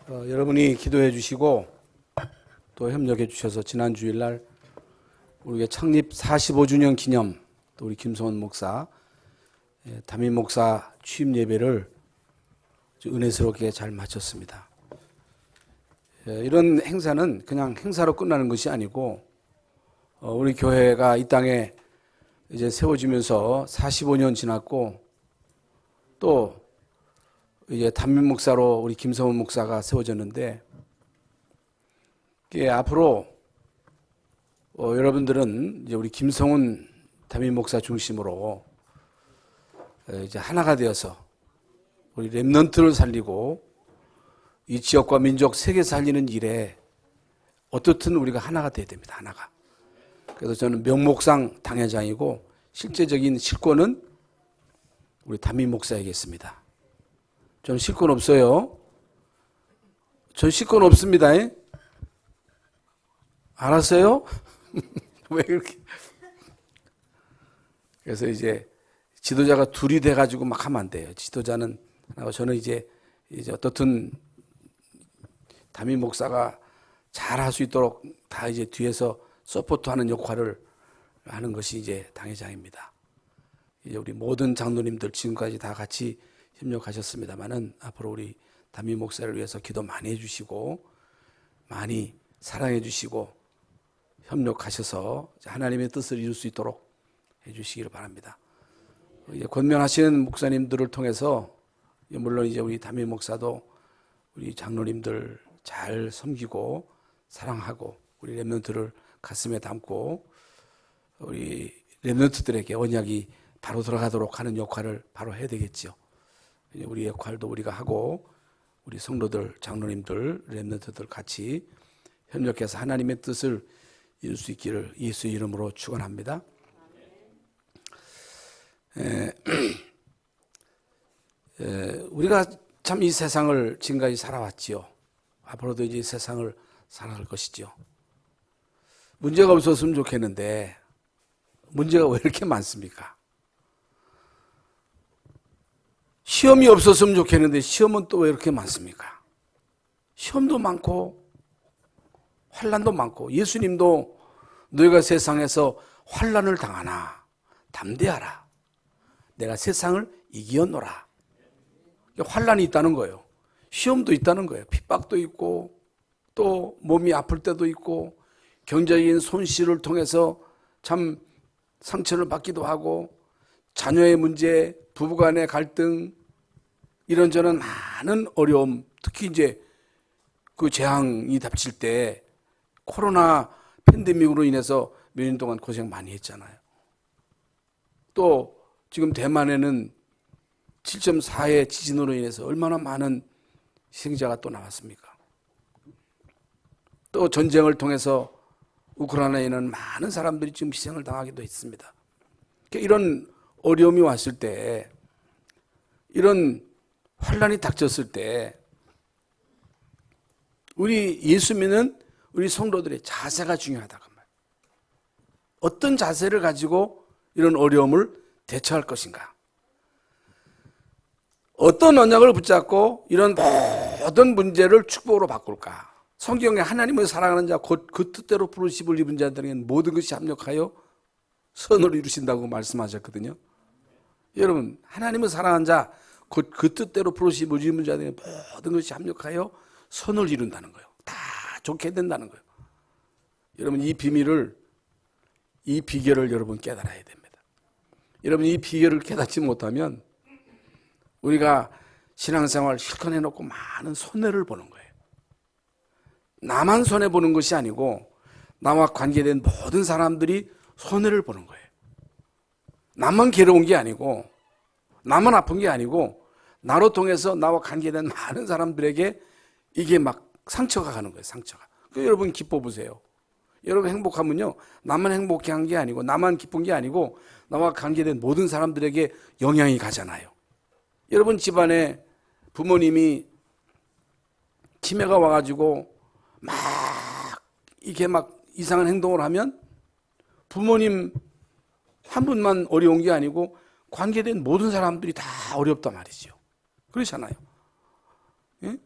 여러분이 기도해 주시고 또 협력해 주셔서 지난 주일날 우리가 창립 45주년 기념 또 우리 김성원 목사, 담임 목사 취임 예배를 은혜스럽게 잘 마쳤습니다. 이런 행사는 그냥 행사로 끝나는 것이 아니고 우리 교회가 이 땅에 이제 세워지면서 45년 지났고 또 이제 담임 목사로 우리 김성원 목사가 세워졌는데 앞으로 여러분들은 이제 우리 김성원 담임 목사 중심으로 이제 하나가 되어서 우리 렘넌트를 살리고 이 지역과 민족 세계 살리는 일에 어떻든 우리가 하나가 돼야 됩니다. 하나가. 그래서 저는 명목상 당회장이고 실제적인 실권은 우리 담임 목사에게 있습니다. 전 실권 없어요. 전 실권 없습니다. 알았어요? 왜 그렇게? 그래서 이제 지도자가 둘이 돼가지고 막 하면 안 돼요. 지도자는 하나고 저는 이제 어떻든 담임 목사가 잘 할 수 있도록 다 이제 뒤에서 서포트하는 역할을 하는 것이 이제 당회장입니다. 이제 우리 모든 장로님들 지금까지 다 같이 협력하셨습니다만은 앞으로 우리 담임 목사를 위해서 기도 많이 해주시고 많이 사랑해 주시고 협력하셔서 하나님의 뜻을 이룰 수 있도록 해주시기를 바랍니다. 이제 권면하시는 목사님들을 통해서 물론 이제 우리 담임 목사도 우리 장로님들 잘 섬기고 사랑하고 우리 렘넌트를 가슴에 담고 우리 렘넌트들에게 언약이 바로 들어가도록 하는 역할을 바로 해야 되겠죠. 우리 역할도 우리가 하고 우리 성도들, 장로님들, 렘넌트들 같이 협력해서 하나님의 뜻을 이룰 수 있기를 예수의 이름으로 축원합니다. 우리가 참 이 세상을 지금까지 살아왔지요. 앞으로도 이제 이 세상을 살아갈 것이죠. 문제가 없었으면 좋겠는데 문제가 왜 이렇게 많습니까? 시험이 없었으면 좋겠는데 시험은 또 왜 이렇게 많습니까? 시험도 많고 환난도 많고 예수님도 너희가 세상에서 환난을 당하나 담대하라. 내가 세상을 이기었노라. 환난이 있다는 거예요. 시험도 있다는 거예요. 핍박도 있고 또 몸이 아플 때도 있고 경제적인 손실을 통해서 참 상처를 받기도 하고 자녀의 문제, 부부간의 갈등 이런저런 많은 어려움, 특히 이제 그 재앙이 닥칠 때 코로나 팬데믹으로 인해서 몇 년 동안 고생 많이 했잖아요. 또 지금 대만에는 7.4의 지진으로 인해서 얼마나 많은 희생자가 또 나왔습니까? 또 전쟁을 통해서 우크라이나에는 많은 사람들이 지금 희생을 당하기도 했습니다. 이런 어려움이 왔을 때, 이런 환난이 닥쳤을 때 우리 예수 믿는 우리 성도들의 자세가 중요하다고 말이에요. 어떤 자세를 가지고 이런 어려움을 대처할 것인가? 어떤 언약을 붙잡고 이런 모든 문제를 축복으로 바꿀까? 성경에 하나님을 사랑하는 자 곧 그 뜻대로 부르심을 입은 자들에게는 모든 것이 합력하여 선을 이루신다고 말씀하셨거든요. 여러분 하나님을 사랑하는 자 곧 그 뜻대로 부르심을 입은 자들에게는 모든 것이 합력하여 선을 이룬다는 거예요. 다 좋게 된다는 거예요. 여러분 이 비밀을 이 비결을 여러분 깨달아야 됩니다. 여러분 이 비결을 깨닫지 못하면 우리가 신앙생활 실컷 해놓고 많은 손해를 보는 거예요. 나만 손해보는 것이 아니고 나와 관계된 모든 사람들이 손해를 보는 거예요. 나만 괴로운 게 아니고 나만 아픈 게 아니고 나로 통해서 나와 관계된 많은 사람들에게 이게 막 상처가 가는 거예요. 상처가. 여러분 기뻐 보세요. 여러분 행복하면요 나만 행복해 한 게 아니고 나만 기쁜 게 아니고 나와 관계된 모든 사람들에게 영향이 가잖아요. 여러분 집안에 부모님이 치매가 와가지고 막 이렇게 막 이상한 행동을 하면 부모님 한 분만 어려운 게 아니고 관계된 모든 사람들이 다 어렵단 말이죠. 그렇잖아요. 예?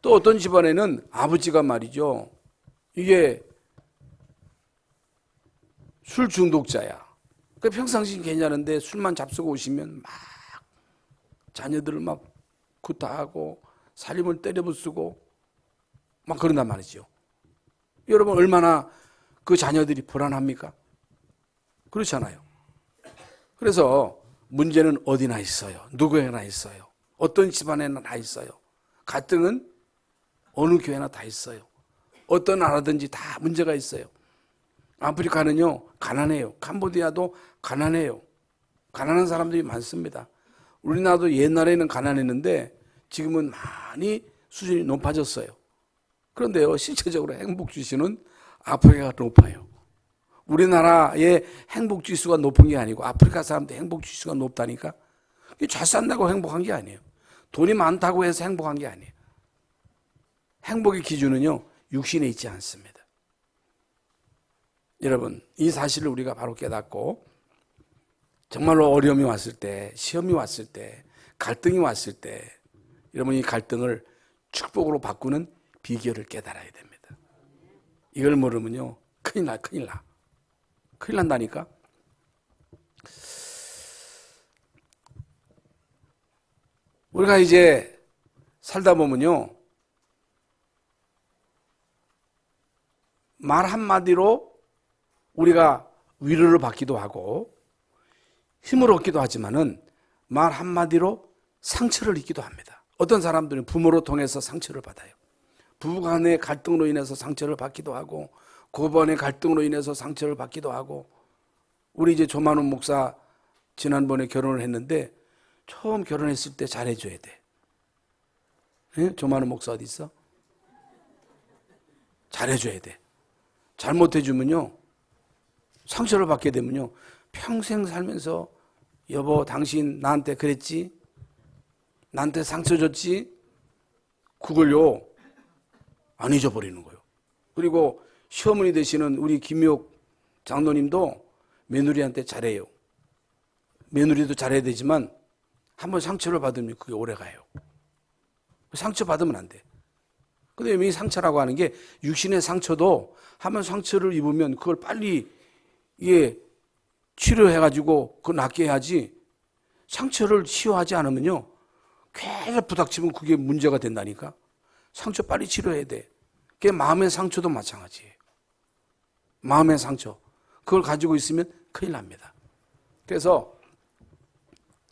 또 어떤 집안에는 아버지가 말이죠, 이게 술 중독자야. 그 평상시 괜찮은데 술만 잡수고 오시면 막 자녀들을 막 구타하고 살림을 때려부수고 막 그런단 말이죠. 여러분 얼마나 그 자녀들이 불안합니까? 그렇잖아요. 그래서 문제는 어디나 있어요. 누구에나 있어요. 어떤 집안에나 다 있어요. 갈등은 어느 교회나 다 있어요. 어떤 나라든지 다 문제가 있어요. 아프리카는요 가난해요. 캄보디아도 가난해요. 가난한 사람들이 많습니다. 우리나라도 옛날에는 가난했는데 지금은 많이 수준이 높아졌어요. 그런데요 실체적으로 행복 지수는 아프리카가 높아요. 우리나라의 행복 지수가 높은 게 아니고 아프리카 사람들 행복 지수가 높다니까. 잘 산다고 행복한 게 아니에요. 돈이 많다고 해서 행복한 게 아니에요. 행복의 기준은요 육신에 있지 않습니다. 여러분 이 사실을 우리가 바로 깨닫고 정말로 어려움이 왔을 때, 시험이 왔을 때, 갈등이 왔을 때 여러분 이 갈등을 축복으로 바꾸는 비결을 깨달아야 됩니다. 이걸 모르면요 큰일 나. 큰일 난다니까. 우리가 이제 살다 보면요 말 한마디로 우리가 위로를 받기도 하고 힘을 얻기도 하지만은 말 한마디로 상처를 입기도 합니다. 어떤 사람들은 부모로 통해서 상처를 받아요. 부부간의 갈등으로 인해서 상처를 받기도 하고 고부간의 갈등으로 인해서 상처를 받기도 하고. 우리 이제 조만훈 목사 지난번에 결혼을 했는데 처음 결혼했을 때 잘해줘야 돼. 네? 조만훈 목사 어디 있어? 잘해줘야 돼. 잘못해주면요 상처를 받게 되면요 평생 살면서 여보 당신 나한테 그랬지? 나한테 상처 줬지? 그걸요 안 잊어버리는 거예요. 그리고 시어머니 되시는 우리 김미옥 장로님도 며느리한테 잘해요. 며느리도 잘해야 되지만 한번 상처를 받으면 그게 오래가요. 상처 받으면 안 돼. 근데 이 상처라고 하는 게 육신의 상처도 한번 상처를 입으면 그걸 빨리 치료해가지고 그걸 낫게 해야지. 상처를 치유하지 않으면요 계속 부닥치면 그게 문제가 된다니까. 상처 빨리 치료해야 돼. 그게 마음의 상처도 마찬가지예요. 마음의 상처 그걸 가지고 있으면 큰일 납니다. 그래서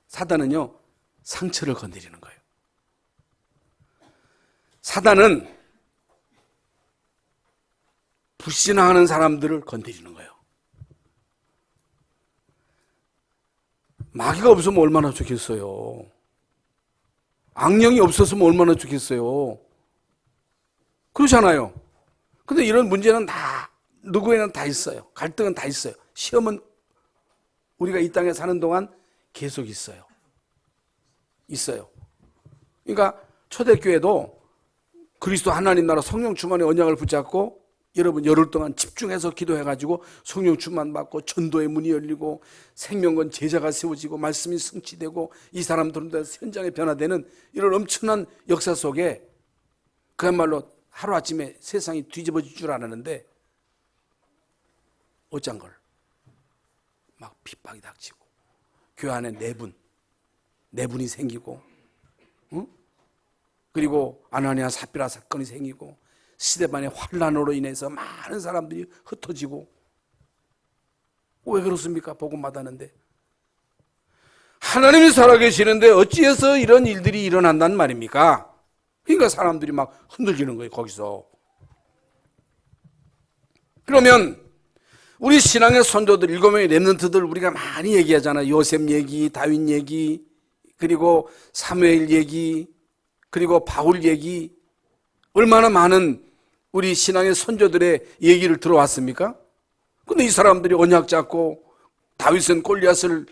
사단은요 상처를 건드리는 거예요. 사단은 불신앙하는 사람들을 건드리는 거예요. 마귀가 없으면 얼마나 좋겠어요. 악령이 없었으면 얼마나 좋겠어요. 그렇잖아요. 근데 이런 문제는 다 누구에는 다 있어요. 갈등은 다 있어요. 시험은 우리가 이 땅에 사는 동안 계속 있어요. 그러니까 초대교회도 그리스도 하나님 나라 성령 충만의 언약을 붙잡고 여러분 열흘 동안 집중해서 기도해가지고 성령 충만 받고 전도의 문이 열리고 생명건 제자가 세워지고 말씀이 성취되고 이 사람들은 현장에 변화되는 이런 엄청난 역사 속에 그야말로 하루아침에 세상이 뒤집어질 줄 알았는데 어쩐 걸 막 핍박이 닥치고 교회 안에 내분이 생기고 그리고 아나니아 삽비라 사건이 생기고 스데반의 환란으로 인해서 많은 사람들이 흩어지고. 왜 그렇습니까? 복음 받았는데 하나님이 살아계시는데 어찌해서 이런 일들이 일어난단 말입니까? 그러니까 사람들이 막 흔들리는 거예요. 거기서. 그러면 우리 신앙의 선조들 7명의 렘넌트들 우리가 많이 얘기하잖아요. 요셉 얘기, 다윗 얘기, 그리고 사무엘 얘기, 그리고 바울 얘기. 얼마나 많은 우리 신앙의 선조들의 얘기를 들어왔습니까? 근데 이 사람들이 언약 잡고 다윗은 골리앗을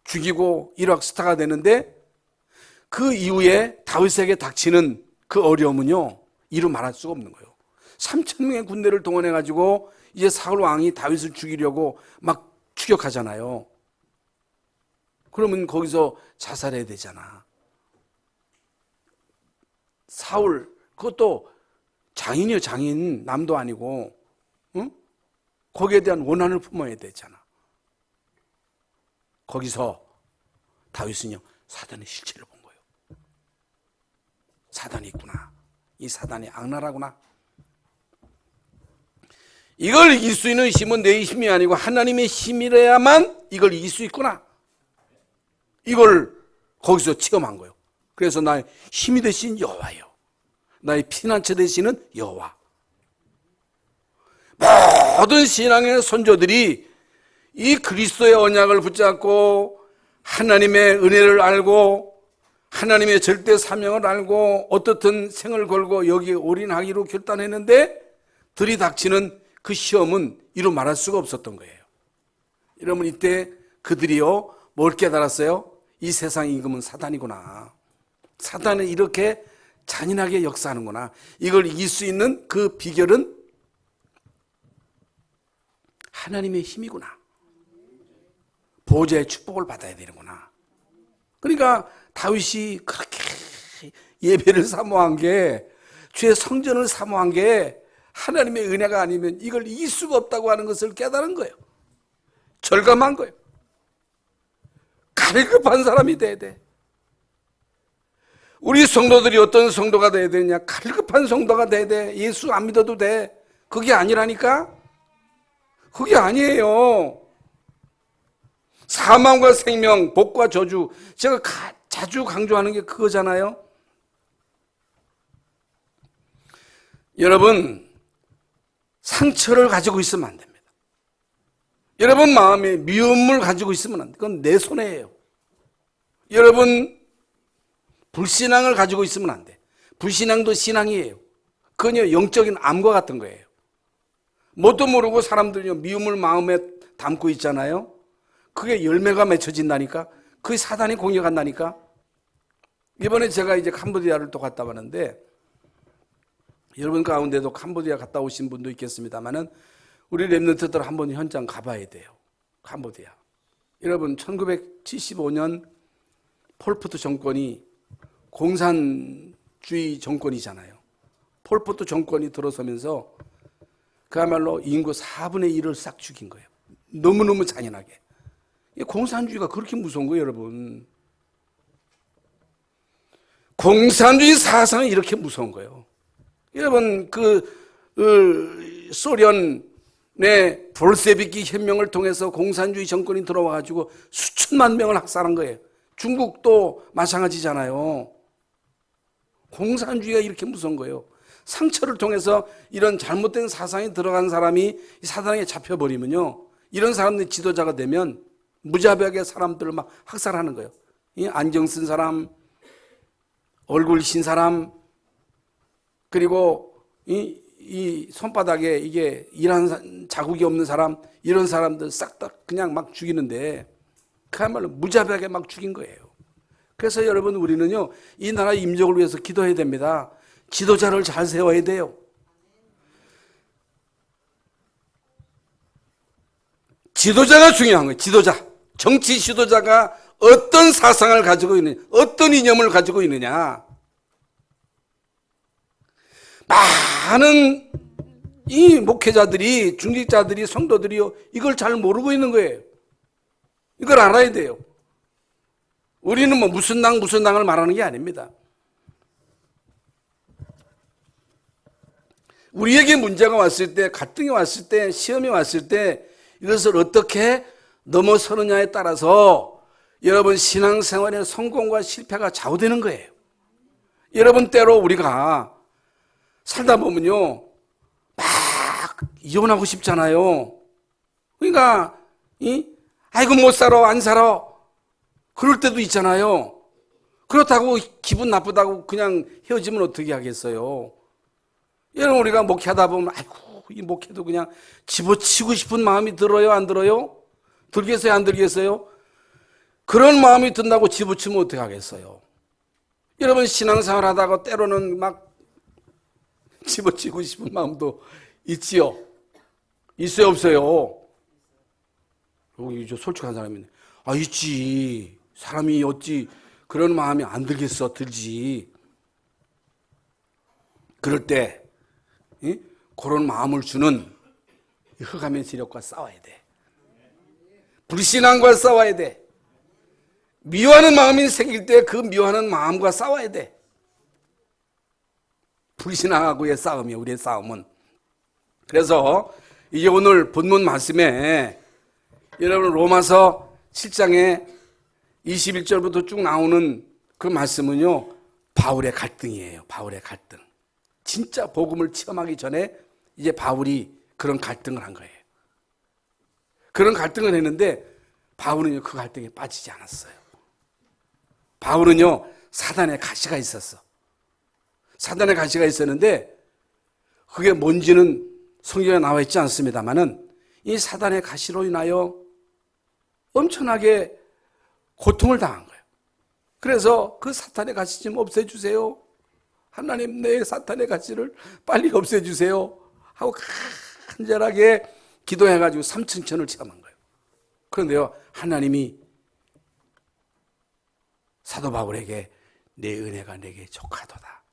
죽이고 이락 스타가 되는데 그 이후에 다윗에게 닥치는 그 어려움은요 이루 말할 수가 없는 거예요. 3,000명의 군대를 동원해가지고 이제 사울 왕이 다윗을 죽이려고 막 추격하잖아요. 그러면 거기서 자살해야 되잖아. 사울 그것도 장인이요, 장인. 남도 아니고. 응? 거기에 대한 원한을 품어야 되잖아. 거기서 다윗은요, 사단의 실체를 본 거예요. 사단이 있구나. 이 사단이 악랄하구나. 이걸 이길 수 있는 힘은 내 힘이 아니고 하나님의 힘이라야만 이걸 이길 수 있구나. 이걸 거기서 체험한 거예요. 그래서 나의 힘이 되신 여호와요, 나의 피난처 되시는 여호와. 모든 신앙의 선조들이 이 그리스도의 언약을 붙잡고 하나님의 은혜를 알고 하나님의 절대 사명을 알고 어떻든 생을 걸고 여기에 올인하기로 결단했는데 들이닥치는 그 시험은 이루 말할 수가 없었던 거예요. 여러분, 이때 그들이요, 뭘 깨달았어요? 이 세상의 임금은 사단이구나. 사단은 이렇게 잔인하게 역사하는구나. 이걸 이길 수 있는 그 비결은 하나님의 힘이구나. 보호자의 축복을 받아야 되는구나. 그러니까 다윗이 그렇게 예배를 사모한 게, 주의 성전을 사모한 게 하나님의 은혜가 아니면 이걸 이길 수가 없다고 하는 것을 깨달은 거예요. 절감한 거예요. 갈급한 사람이 돼야 돼. 우리 성도들이 어떤 성도가 돼야 되냐? 갈급한 성도가 돼야 돼. 예수 안 믿어도 돼. 그게 아니라니까? 그게 아니에요. 사망과 생명, 복과 저주, 제가 자주 강조하는 게 그거잖아요. 여러분, 상처를 가지고 있으면 안 됩니다. 여러분 마음에 미움을 가지고 있으면 안 돼. 그건 내 손해예요. 여러분 불신앙을 가지고 있으면 안 돼. 불신앙도 신앙이에요. 그건 영적인 암과 같은 거예요. 뭣도 모르고 사람들이 미움을 마음에 담고 있잖아요. 그게 열매가 맺혀진다니까. 그게 사단이 공격한다니까. 이번에 제가 이제 캄보디아를 또 갔다 왔는데, 여러분 가운데도 캄보디아 갔다 오신 분도 있겠습니다만은 우리 렘넌트들 한번 현장 가봐야 돼요. 캄보디아. 여러분 1975년 폴포트 정권이 공산주의 정권이잖아요. 폴포트 정권이 들어서면서 그야말로 인구 4분의 1을 싹 죽인 거예요. 너무너무 잔인하게. 공산주의가 그렇게 무서운 거예요, 여러분. 공산주의 사상은 이렇게 무서운 거예요. 여러분, 소련의 볼세비키 혁명을 통해서 공산주의 정권이 들어와가지고 수천만 명을 학살한 거예요. 중국도 마찬가지잖아요. 공산주의가 이렇게 무서운 거예요. 상처를 통해서 이런 잘못된 사상이 들어간 사람이 사단에게 잡혀버리면요, 이런 사람들이 지도자가 되면 무자비하게 사람들을 막 학살하는 거예요. 안경 쓴 사람, 얼굴 신 사람, 그리고 이 손바닥에 이게 일한 자국이 없는 사람, 이런 사람들 싹 다 그냥 막 죽이는데 그야말로 무자비하게 막 죽인 거예요. 그래서 여러분, 우리는요, 이 나라 임적을 위해서 기도해야 됩니다. 지도자를 잘 세워야 돼요. 지도자가 중요한 거예요. 지도자. 정치 지도자가 어떤 사상을 가지고 있느냐, 어떤 이념을 가지고 있느냐. 많은 이 목회자들이, 중직자들이, 성도들이요, 이걸 잘 모르고 있는 거예요. 이걸 알아야 돼요. 우리는 뭐 무슨 당을 말하는 게 아닙니다. 우리에게 문제가 왔을 때, 갈등이 왔을 때, 시험이 왔을 때 이것을 어떻게 넘어서느냐에 따라서 여러분 신앙생활의 성공과 실패가 좌우되는 거예요. 여러분, 때로 우리가 살다 보면요, 막 이혼하고 싶잖아요. 그러니까 아이고 못 살아, 안 살아, 그럴 때도 있잖아요. 그렇다고 기분 나쁘다고 그냥 헤어지면 어떻게 하겠어요? 여러분, 우리가 목회하다 보면 아이고 이 목회도 그냥 집어치고 싶은 마음이 들어요, 안 들어요? 들겠어요, 안 들겠어요? 그런 마음이 든다고 집어치면 어떻게 하겠어요? 여러분, 신앙생활 하다가 때로는 막 집어치고 싶은 마음도 있지요? 있어요, 없어요? 여기 솔직한 사람이네. 아, 있지. 사람이 어찌 그런 마음이 안 들겠어? 들지. 그럴 때 그런 마음을 주는 흑암의 세력과 싸워야 돼. 불신앙과 싸워야 돼. 미워하는 마음이 생길 때 그 미워하는 마음과 싸워야 돼. 불신앙하고의 싸움이에요, 우리의 싸움은. 그래서 이제 오늘 본문 말씀에 여러분 로마서 7장에 21절부터 쭉 나오는 그 말씀은요, 바울의 갈등이에요. 바울의 갈등. 진짜 복음을 체험하기 전에 이제 바울이 그런 갈등을 한 거예요. 그런 갈등을 했는데 바울은요, 그 갈등에 빠지지 않았어요. 바울은요, 사단의 가시가 있었어. 사단의 가시가 있었는데 그게 뭔지는 성경에 나와 있지 않습니다만은 이 사단의 가시로 인하여 엄청나게 고통을 당한 거예요. 그래서 그 사탄의 가시 좀 없애주세요. 하나님, 내 사탄의 가시를 빨리 없애주세요 하고 간절하게 기도해가지고 삼층천을 체험한 거예요. 그런데요, 하나님이 사도 바울에게 내 은혜가 내게 족하도다.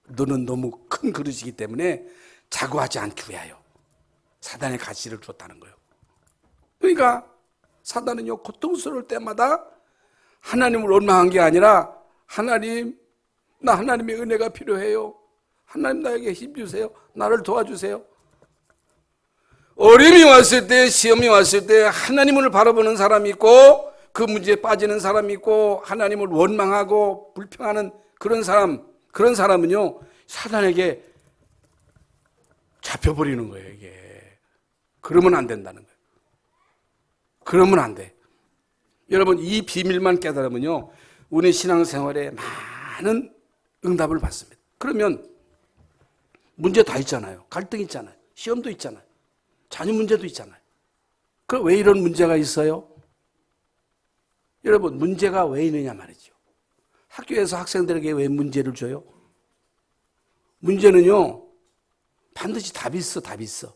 너는 너무 큰 그릇이기 때문에 자고하지 않기 위하여 사단의 가시를 줬다는 거예요. 그러니까 사단은요, 고통스러울 때마다 하나님을 원망한 게 아니라 하나님, 나 하나님의 은혜가 필요해요. 하나님 나에게 힘 주세요. 나를 도와주세요. 어려움이 왔을 때, 시험이 왔을 때 하나님을 바라보는 사람이 있고 그 문제에 빠지는 사람이 있고 하나님을 원망하고 불평하는 그런 사람은요, 사단에게 잡혀버리는 거예요, 이게. 그러면 안 된다는 거예요. 그러면 안 돼. 여러분, 이 비밀만 깨달으면요, 우리 신앙생활에 많은 응답을 받습니다. 그러면 문제 다 있잖아요. 갈등 있잖아요. 시험도 있잖아요. 자녀 문제도 있잖아요. 그럼 왜 이런 문제가 있어요? 여러분, 문제가 왜 있느냐 말이죠. 학교에서 학생들에게 왜 문제를 줘요? 문제는요, 반드시 답이 있어, 답이 있어.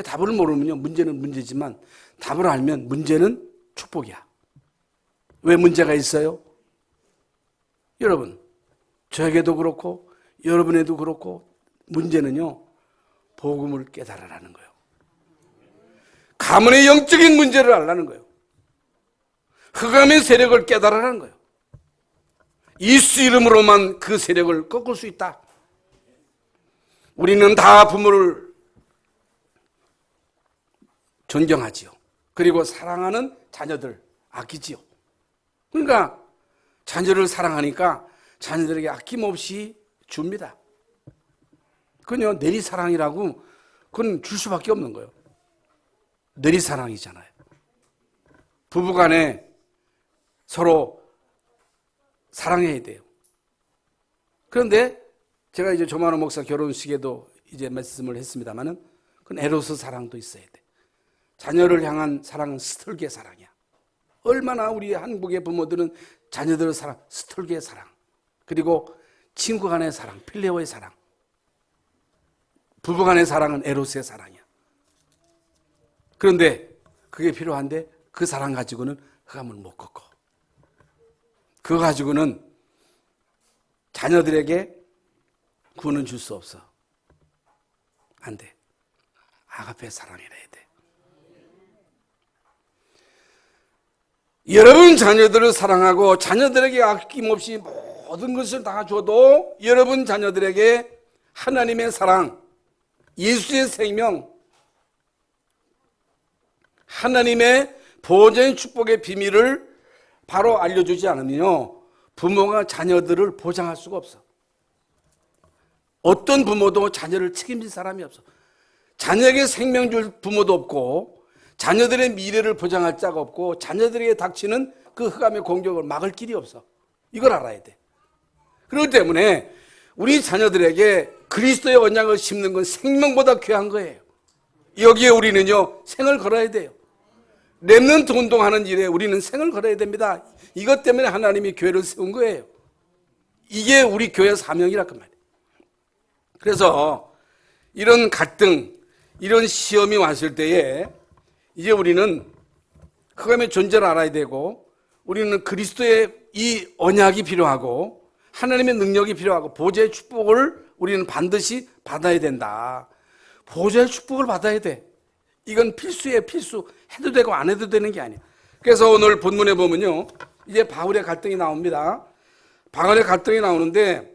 답을 모르면요, 문제는 문제지만 답을 알면 문제는 축복이야. 왜 문제가 있어요? 여러분, 저에게도 그렇고 여러분에도 그렇고 문제는요, 복음을 깨달으라는 거예요. 가문의 영적인 문제를 알라는 거예요. 흑암의 세력을 깨달으라는 거예요. 예수 이름으로만 그 세력을 꺾을 수 있다. 우리는 다 부모를 존경하지요. 그리고 사랑하는 자녀들 아끼지요. 그러니까 자녀를 사랑하니까 자녀들에게 아낌없이 줍니다. 그건요, 내리사랑이라고, 그건 줄 수밖에 없는 거예요. 내리사랑이잖아요. 부부간에 서로 사랑해야 돼요. 그런데 제가 이제 조만호 목사 결혼식에도 이제 말씀을 했습니다만은 그건 에로스 사랑도 있어야 돼. 자녀를 향한 사랑은 스톨게 사랑이야. 얼마나 우리 한국의 부모들은 자녀들의 사랑, 스톨게 사랑, 그리고 친구 간의 사랑, 필레오의 사랑, 부부 간의 사랑은 에로스의 사랑이야. 그런데 그게 필요한데 그 사랑 가지고는 흑암을 못 꺾어. 그거 가지고는 자녀들에게 구원은 줄 수 없어. 안 돼. 아가페 사랑이라 해야 돼. 여러분 자녀들을 사랑하고 자녀들에게 아낌없이 모든 것을 다 줘도 여러분 자녀들에게 하나님의 사랑, 예수의 생명, 하나님의 보호자의 축복의 비밀을 바로 알려주지 않으면요, 부모가 자녀들을 보장할 수가 없어. 어떤 부모도 자녀를 책임질 사람이 없어. 자녀에게 생명 줄 부모도 없고 자녀들의 미래를 보장할 자가 없고 자녀들에게 닥치는 그 흑암의 공격을 막을 길이 없어. 이걸 알아야 돼. 그렇기 때문에 우리 자녀들에게 그리스도의 언약을 심는 건 생명보다 귀한 거예요. 여기에 우리는요, 생을 걸어야 돼요. 렘넌트 운동하는 일에 우리는 생을 걸어야 됩니다. 이것 때문에 하나님이 교회를 세운 거예요. 이게 우리 교회 사명이란 말이에요. 그래서 이런 갈등, 이런 시험이 왔을 때에 이제 우리는 흑암의 존재를 알아야 되고, 우리는 그리스도의 이 언약이 필요하고 하나님의 능력이 필요하고 보좌의 축복을 우리는 반드시 받아야 된다. 보좌의 축복을 받아야 돼. 이건 필수예요, 필수. 해도 되고 안 해도 되는 게 아니야. 그래서 오늘 본문에 보면요, 이제 바울의 갈등이 나옵니다. 바울의 갈등이 나오는데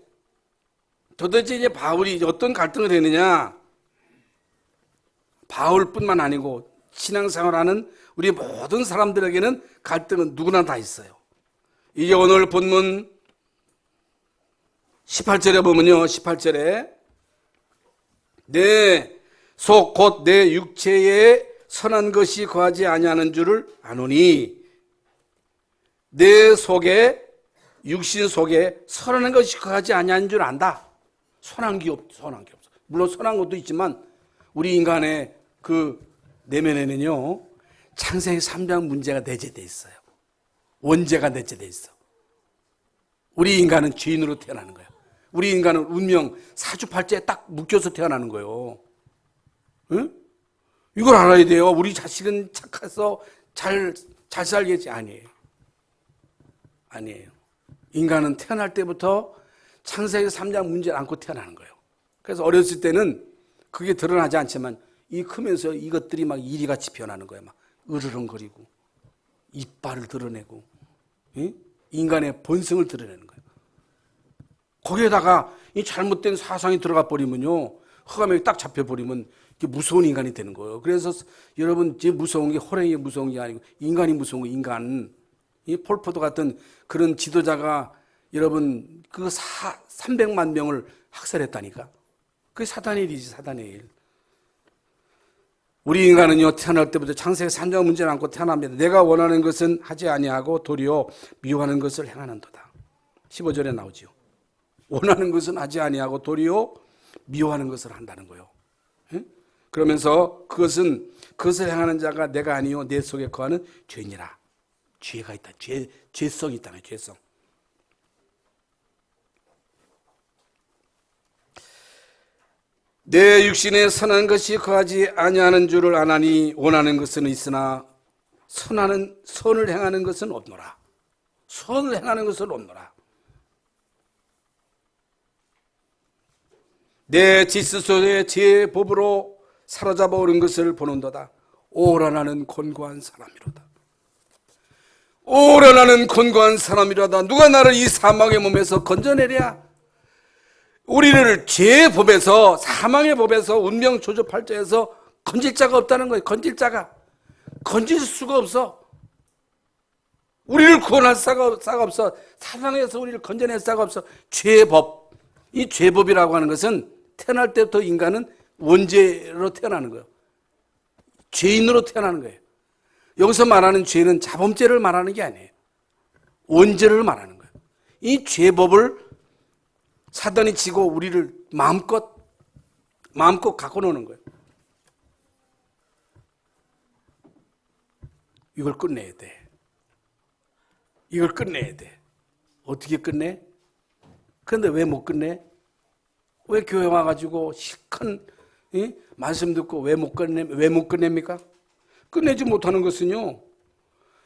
도대체 이제 바울이 어떤 갈등을 했느냐? 바울뿐만 아니고 신앙생활하는 우리 모든 사람들에게는 갈등은 누구나 다 있어요. 이게 오늘 본문 18절에 보면요, 18절에 내 속 곧 내 육체에 선한 것이 거하지 아니하는 줄을 아노니, 내 속에 육신 속에 선한 것이 거하지 아니하는 줄 안다. 선한 게 없어. 물론 선한 것도 있지만 우리 인간의 그 내면에는요, 창세기 3장 문제가 내재되어 있어요. 원죄가 내재되어 있어. 우리 인간은 죄인으로 태어나는 거예요. 우리 인간은 운명 사주팔자에 딱 묶여서 태어나는 거예요. 응? 이걸 알아야 돼요. 우리 자식은 착해서 잘 살겠지. 아니에요. 인간은 태어날 때부터 창세기 3장 문제를 안고 태어나는 거예요. 그래서 어렸을 때는 그게 드러나지 않지만 이 크면서 이것들이 막 이리같이 변하는 거예요. 막 으르렁거리고 이빨을 드러내고, 응? 인간의 본성을 드러내는 거예요. 거기에다가 이 잘못된 사상이 들어가 버리면요, 흑암에 딱 잡혀버리면 이게 무서운 인간이 되는 거예요. 그래서 여러분, 제 무서운 게 호랭이 무서운 게 아니고 인간이 무서운 거. 인간, 이 폴포도 같은 그런 지도자가 여러분 그 300만 명을 학살했다니까. 그게 사단의 일이지, 사단의 일. 우리 인간은요, 태어날 때부터 창세기 3장 문제를 안고 태어납니다. 내가 원하는 것은 하지 아니하고 도리어 미워하는 것을 행하는도다. 15절에 나오지요. 원하는 것은 하지 아니하고 도리어 미워하는 것을 한다는 거예요. 응? 그러면서 그것을 행하는 자가 내가 아니요 내 속에 거하는 죄인이라. 죄가 있다. 죄성이 있다는 거예요. 죄성. 내 육신에 선한 것이 거하지 아니하는 줄을 아나니 원하는 것은 있으나 선을 행하는 것은 없노라. 선을 행하는 것은 없노라. 내 지스속에 제 법으로 사로잡아 오는 것을 보는도다. 오라 나는 곤고한 사람이로다. 오라 나는 곤고한 사람이로다. 누가 나를 이 사망의 몸에서 건져내랴? 우리를 죄의 법에서, 사망의 법에서, 운명 조조 팔자에서 건질 자가 없다는 거예요. 건질 수가 없어. 우리를 구원할 자가 없어. 사망에서 우리를 건져낼 자가 없어. 죄의 법. 이 죄법이라고 하는 것은 태어날 때부터 인간은 원죄로 태어나는 거예요. 죄인으로 태어나는 거예요. 여기서 말하는 죄는 자범죄를 말하는 게 아니에요. 원죄를 말하는 거예요. 이 죄법을 사단이 지고 우리를 마음껏 갖고 노는 거예요. 이걸 끝내야 돼. 이걸 끝내야 돼. 어떻게 끝내? 그런데 왜 못 끝내? 왜 교회 와가지고 실컷 말씀 듣고 왜 못 끝냅니까? 끝내지 못하는 것은요,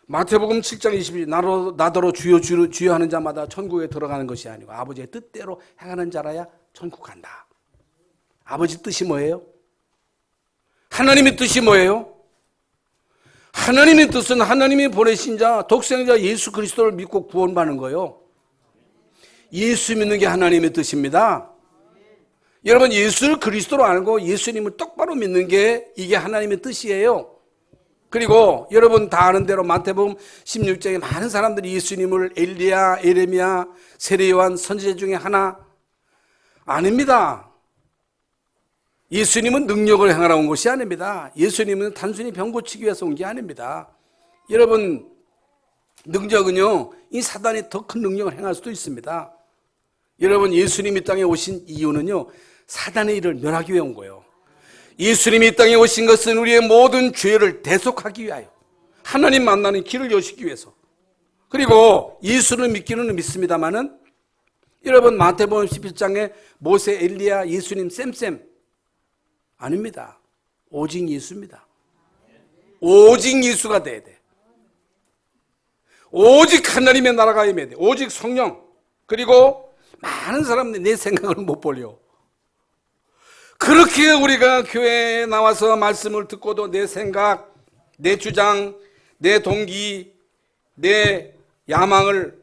마태복음 7장 22절 나더러 주여 주여 하는 자마다 천국에 들어가는 것이 아니고 아버지의 뜻대로 행하는 자라야 천국 간다. 아버지 뜻이 뭐예요? 하나님의 뜻이 뭐예요? 하나님의 뜻은 하나님이 보내신 자, 독생자 예수 그리스도를 믿고 구원받는 거예요. 예수 믿는 게 하나님의 뜻입니다. 여러분, 예수를 그리스도로 알고 예수님을 똑바로 믿는 게 이게 하나님의 뜻이에요. 그리고 여러분 다 아는 대로 마태복음 16장에 많은 사람들이 예수님을 엘리야, 에레미야, 세례요한 선지자 중에 하나 아닙니다. 예수님은 능력을 행하러 온 것이 아닙니다. 예수님은 단순히 병 고치기 위해서 온 게 아닙니다. 여러분, 능력은요, 이 사단이 더 큰 능력을 행할 수도 있습니다. 여러분, 예수님이 땅에 오신 이유는요, 사단의 일을 멸하기 위해 온 거예요. 예수님이 이 땅에 오신 것은 우리의 모든 죄를 대속하기 위하여, 하나님 만나는 길을 여시기 위해서. 그리고 예수를 믿기는 믿습니다만은, 여러분 마태복음 17장에 모세, 엘리야, 예수님 쌤 아닙니다. 오직 예수입니다. 오직 예수가 돼야 돼. 오직 하나님의 나라가 임해야 돼. 오직 성령. 그리고 많은 사람들이 내 생각을 못 벌려. 그렇게 우리가 교회에 나와서 말씀을 듣고도 내 생각, 내 주장, 내 동기, 내 야망을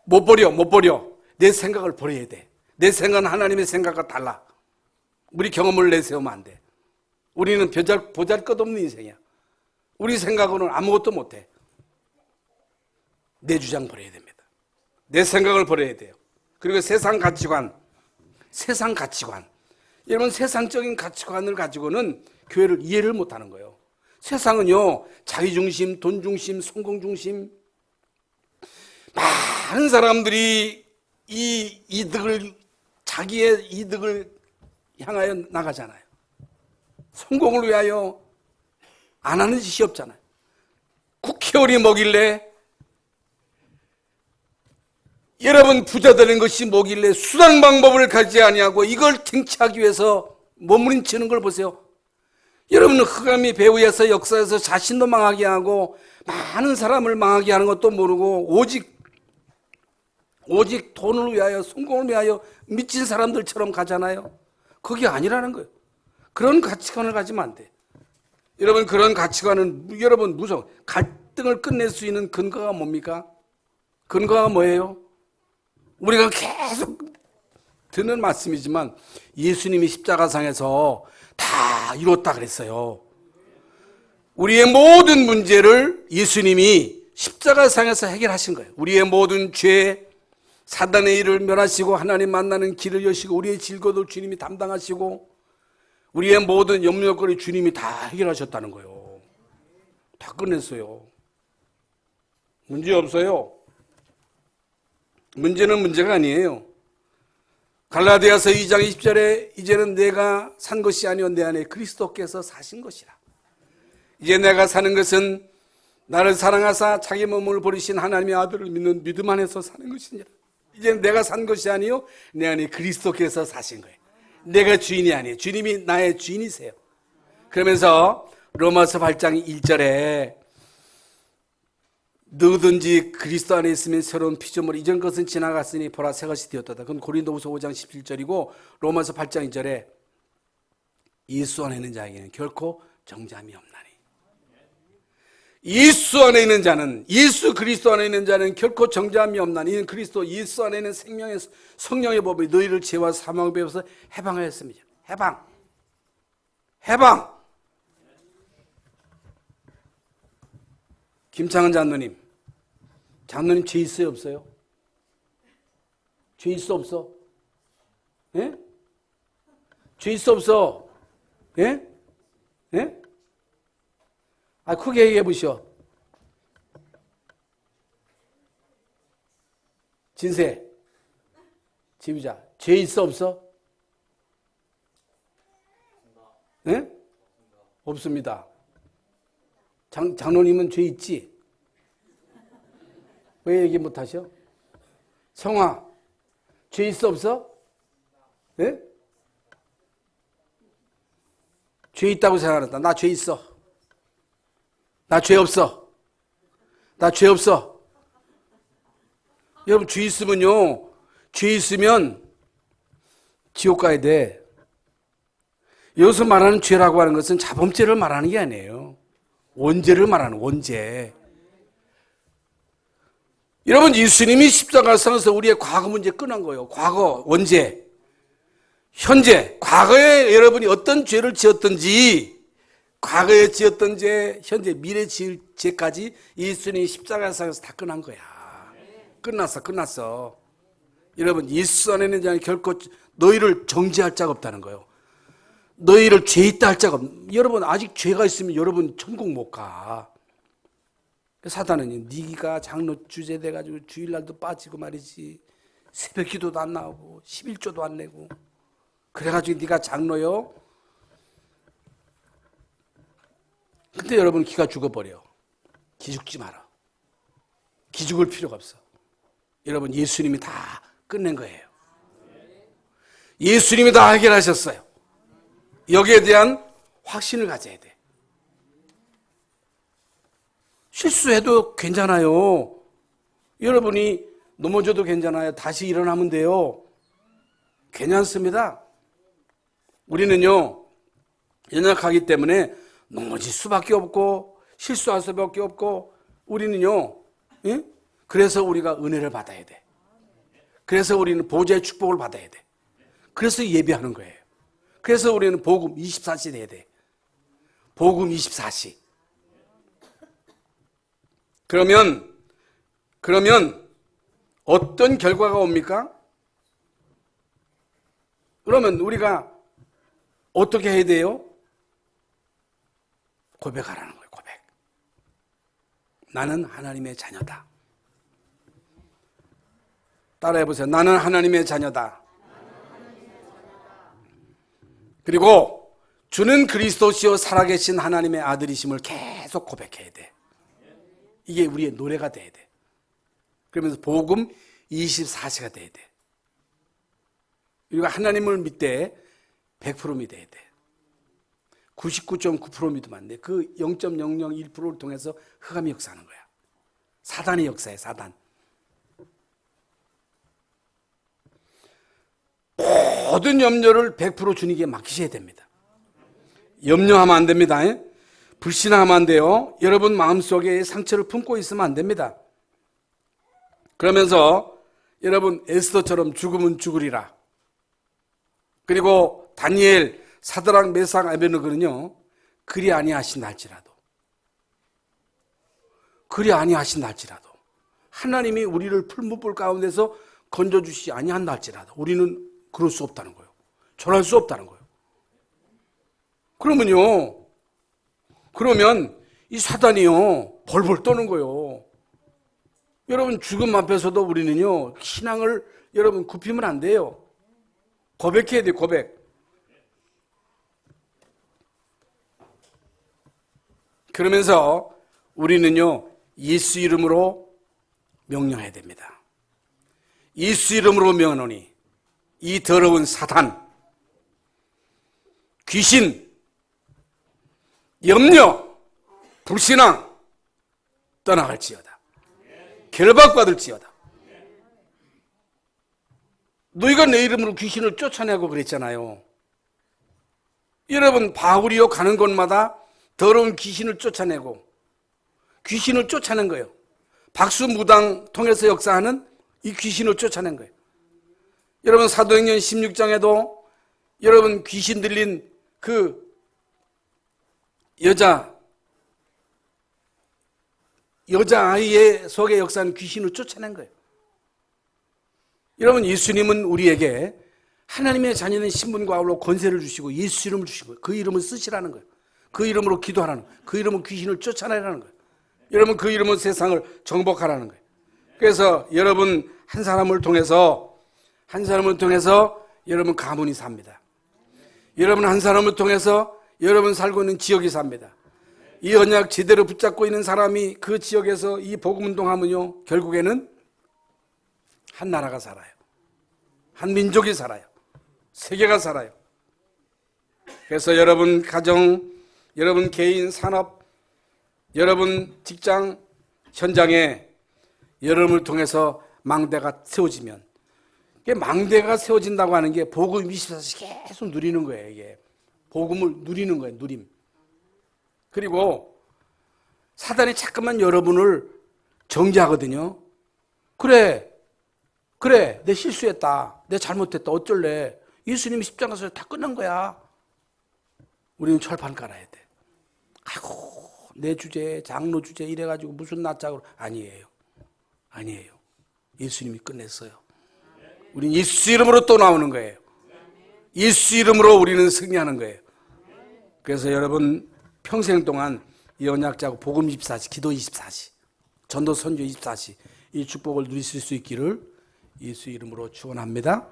못 버려. 내 생각을 버려야 돼. 내 생각은 하나님의 생각과 달라. 우리 경험을 내세우면 안 돼. 우리는 보잘것없는 인생이야. 우리 생각으로는 아무것도 못해. 내 주장 버려야 됩니다. 내 생각을 버려야 돼요. 그리고 세상 가치관. 여러분, 세상적인 가치관을 가지고는 교회를 이해를 못하는 거예요. 세상은요, 자기중심, 돈중심, 성공중심, 많은 사람들이 자기의 이득을 향하여 나가잖아요. 성공을 위하여 안 하는 짓이 없잖아요. 국회의원이 뭐길래, 여러분 부자 되는 것이 뭐길래 수단 방법을 가지지 아니하고 이걸 쟁취하기 위해서 몸부림치는 걸 보세요. 여러분은 흑암이 배후에서 역사에서 자신도 망하게 하고 많은 사람을 망하게 하는 것도 모르고 오직 돈을 위하여, 성공을 위하여 미친 사람들처럼 가잖아요. 그게 아니라는 거예요. 그런 가치관을 가지면 안 돼. 여러분, 그런 가치관은 여러분 무서워. 갈등을 끝낼 수 있는 근거가 뭡니까? 근거가 뭐예요? 우리가 계속 듣는 말씀이지만 예수님이 십자가상에서 다 이뤘다 그랬어요. 우리의 모든 문제를 예수님이 십자가상에서 해결하신 거예요. 우리의 모든 죄, 사단의 일을 멸하시고 하나님 만나는 길을 여시고 우리의 질고도 주님이 담당하시고 우리의 모든 염려거리 주님이 다 해결하셨다는 거예요. 다 끝냈어요. 문제 없어요. 문제는 문제가 아니에요. 갈라디아서 2장 20절에 이제는 내가 산 것이 아니요 내 안에 그리스도께서 사신 것이라. 이제 내가 사는 것은 나를 사랑하사 자기 몸을 버리신 하나님의 아들을 믿는 믿음 안에서 사는 것이니라. 이제 내가 산 것이 아니요 내 안에 그리스도께서 사신 거예요. 내가 주인이 아니에요. 주님이 나의 주인이세요. 그러면서 로마서 8장 1절에 누구든지 그리스도 안에 있으면 새로운 피조물, 이전 것은 지나갔으니 보라 새 것이 되었다. 그건 고린도후서 5장 17절이고 로마서 8장 2절에 예수 안에 있는 자에게는 결코 정죄함이 없나니. 예수 안에 있는 자는, 예수 그리스도 안에 있는 자는 결코 정죄함이 없나니. 이는 그리스도 예수 안에 있는 생명의 성령의 법이 너희를 죄와 사망의 법에서 해방하였습니다. 해방. 김창은 장로님 죄 있어요, 없어요? 죄 있어, 없어? 예? 죄 있어, 없어? 예? 예? 크게 얘기해 보시오. 진세, 지휘자, 죄 있어, 없어? 예? 없습니다. 장로님은 죄 있지? 왜 얘기 못 하셔? 성화, 죄 있어, 없어? 예? 죄 있다고 생각한다. 나 죄 있어. 나 죄 없어. 나 죄 없어. 여러분, 죄 있으면 지옥 가야 돼. 여기서 말하는 죄라고 하는 것은 자범죄를 말하는 게 아니에요. 원죄를 말하는 원죄. 여러분, 예수님이 십자가상에서 우리의 과거 문제 끝난 거예요. 과거, 원죄. 현재, 과거에 여러분이 어떤 죄를 지었든지, 과거에 지었던 죄, 현재, 미래 지을 죄까지 예수님이 십자가상에서 다 끝난 거야. 끝났어. 여러분, 예수 안에 있는 자는 결코 너희를 정죄할 자가 없다는 거예요. 너희를 죄 있다 할 자가 여러분, 아직 죄가 있으면 여러분 천국 못 가. 사단은 네가 장로 주제 돼가지고 주일날도 빠지고 말이지, 새벽 기도도 안 나오고 11조도 안 내고 그래가지고 네가 장로요. 근데 여러분 기가 죽어버려. 기죽지 마라. 기죽을 필요가 없어. 여러분, 예수님이 다 끝낸 거예요. 예수님이 다 해결하셨어요. 여기에 대한 확신을 가져야 돼. 실수해도 괜찮아요. 여러분이 넘어져도 괜찮아요. 다시 일어나면 돼요. 괜찮습니다. 우리는요, 연약하기 때문에 넘어질 수밖에 없고 실수할 수밖에 없고 우리는요, 예? 그래서 우리가 은혜를 받아야 돼. 그래서 우리는 보좌의 축복을 받아야 돼. 그래서 예배하는 거예요. 그래서 우리는 복음 24시 해야 돼. 복음 24시. 그러면 어떤 결과가 옵니까? 그러면 우리가 어떻게 해야 돼요? 고백하라는 거예요. 고백. 나는 하나님의 자녀다. 따라해 보세요. 나는 하나님의 자녀다. 그리고 주는 그리스도시요 살아계신 하나님의 아들이심을 계속 고백해야 돼. 이게 우리의 노래가 돼야 돼. 그러면서 복음 24시가 돼야 돼. 우리가 하나님을 믿되 100% 믿어야 돼. 99.9% 믿으면 안 돼. 그 0.001%를 통해서 흑암이 역사하는 거야. 사단의 역사야, 사단. 모든 염려를 100% 주님께 맡기셔야 됩니다. 염려하면 안 됩니다. 불신하면 안 돼요. 여러분 마음속에 상처를 품고 있으면 안 됩니다. 그러면서 여러분 에스더처럼 죽으면 죽으리라. 그리고 다니엘, 사드락, 메삭, 아베느고는요, 그리 아니하신다 할지라도 하나님이 우리를 풀무불 가운데서 건져주시지 아니한다 할지라도 우리는 그럴 수 없다는 거예요. 전할 수 없다는 거예요. 그러면 이 사단이요 벌벌 떠는 거예요. 여러분 죽음 앞에서도 우리는요 신앙을 여러분 굽히면 안 돼요. 고백해야 돼요. 고백. 그러면서 우리는요 예수 이름으로 명령해야 됩니다. 예수 이름으로 명하노니 이 더러운 사단, 귀신, 염려, 불신앙 떠나갈지어다. 결박받을지어다. 너희가 내 이름으로 귀신을 쫓아내고 그랬잖아요. 여러분 바울이요 가는 곳마다 더러운 귀신을 쫓아내고 귀신을 쫓아낸 거예요. 박수무당 통해서 역사하는 이 귀신을 쫓아낸 거예요. 여러분 사도행전 16장에도 여러분 귀신 들린 그 여자아이의 속에 역사하는 귀신을 쫓아낸 거예요. 여러분 예수님은 우리에게 하나님의 자녀는 신분과 아울러 권세를 주시고 예수 이름을 주신 거예요. 그 이름을 쓰시라는 거예요. 그 이름으로 기도하라는 거예요. 그 이름으로 귀신을 쫓아내라는 거예요. 여러분 그 이름으로 세상을 정복하라는 거예요. 그래서 여러분 한 사람을 통해서 여러분 가문이 삽니다. 여러분 한 사람을 통해서 여러분 살고 있는 지역이 삽니다. 이 언약 제대로 붙잡고 있는 사람이 그 지역에서 이 복음운동하면요 결국에는 한 나라가 살아요. 한 민족이 살아요. 세계가 살아요. 그래서 여러분 가정, 여러분 개인, 산업, 여러분 직장, 현장에 여러분을 통해서 망대가 세워지면 망대가 세워진다고 하는 게 복음 24시 계속 누리는 거예요. 이게 복음을 누리는 거예요. 누림. 그리고 사단이 자꾸만 여러분을 정죄하거든요. 그래 내 실수했다, 내 잘못했다, 어쩔래. 예수님이 십자가에서 다 끝난 거야. 우리는 철판 깔아야 돼. 아이고 내 주제, 장로 주제 이래가지고 무슨 낯짝으로. 아니에요. 예수님이 끝냈어요. 우리는 예수 이름으로 또 나오는 거예요. 예수 이름으로 우리는 승리하는 거예요. 그래서 여러분 평생 동안 이 언약자고 복음 24시, 기도 24시, 전도 선교 24시 이 축복을 누리실 수 있기를 예수 이름으로 축원합니다.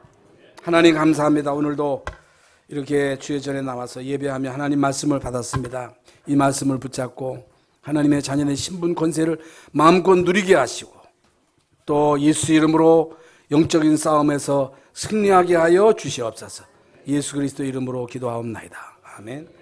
하나님 감사합니다. 오늘도 이렇게 주의 전에 나와서 예배하며 하나님 말씀을 받았습니다. 이 말씀을 붙잡고 하나님의 자녀의 신분 권세를 마음껏 누리게 하시고 또 예수 이름으로 영적인 싸움에서 승리하게 하여 주시옵소서. 예수 그리스도 이름으로 기도하옵나이다. 아멘.